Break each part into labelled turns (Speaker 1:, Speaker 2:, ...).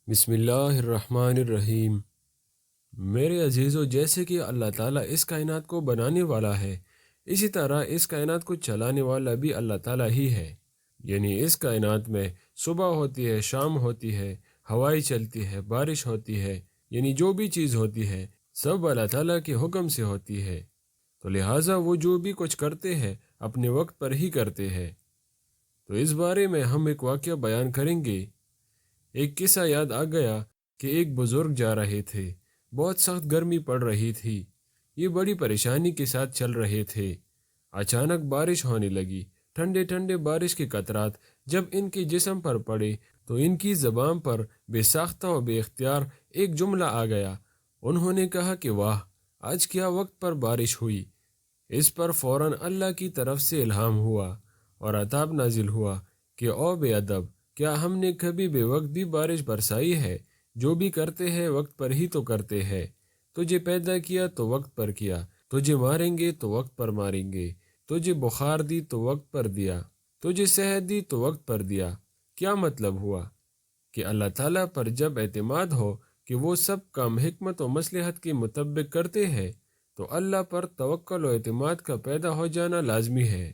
Speaker 1: بسم اللہ الرحمن الرحیم۔ میرے عزیزو، جیسے کہ اللہ تعالیٰ اس کائنات کو بنانے والا ہے، اسی طرح اس کائنات کو چلانے والا بھی اللہ تعالیٰ ہی ہے۔ یعنی اس کائنات میں صبح ہوتی ہے، شام ہوتی ہے، ہوائیں چلتی ہے، بارش ہوتی ہے، یعنی جو بھی چیز ہوتی ہے سب اللہ تعالیٰ کے حکم سے ہوتی ہے۔ تو لہٰذا وہ جو بھی کچھ کرتے ہیں اپنے وقت پر ہی کرتے ہیں۔ تو اس بارے میں ہم ایک واقعہ بیان کریں گے۔ ایک قصہ یاد آ گیا کہ ایک بزرگ جا رہے تھے، بہت سخت گرمی پڑ رہی تھی، یہ بڑی پریشانی کے ساتھ چل رہے تھے۔ اچانک بارش ہونے لگی، ٹھنڈے ٹھنڈے بارش کے قطرات جب ان کے جسم پر پڑے تو ان کی زبان پر بے ساختہ و بے اختیار ایک جملہ آ گیا۔ انہوں نے کہا کہ واہ، آج کیا وقت پر بارش ہوئی۔ اس پر فوراً اللہ کی طرف سے الہام ہوا اور عذاب نازل ہوا کہ او بے ادب، کیا ہم نے کبھی بے وقت بھی بارش برسائی ہے؟ جو بھی کرتے ہیں وقت پر ہی تو کرتے ہیں۔ تجھے پیدا کیا تو وقت پر کیا، تجھے ماریں گے تو وقت پر ماریں گے، تجھے بخار دی تو وقت پر دیا، تجھے صحت دی تو وقت پر دیا۔ کیا مطلب ہوا کہ اللہ تعالیٰ پر جب اعتماد ہو کہ وہ سب کام حکمت و مصلحت کے مطابق کرتے ہیں تو اللہ پر توکل و اعتماد کا پیدا ہو جانا لازمی ہے۔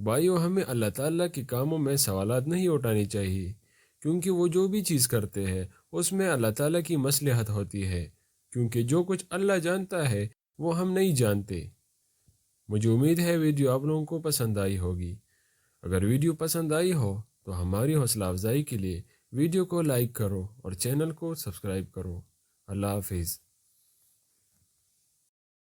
Speaker 1: بھائیو، ہمیں اللہ تعالیٰ کے کاموں میں سوالات نہیں اٹھانی چاہیے، کیونکہ وہ جو بھی چیز کرتے ہیں اس میں اللہ تعالیٰ کی مصلحت ہوتی ہے، کیونکہ جو کچھ اللہ جانتا ہے وہ ہم نہیں جانتے۔ مجھے امید ہے ویڈیو آپ لوگوں کو پسند آئی ہوگی۔ اگر ویڈیو پسند آئی ہو تو ہماری حوصلہ افزائی کے لیے ویڈیو کو لائک کرو اور چینل کو سبسکرائب کرو۔ اللہ حافظ۔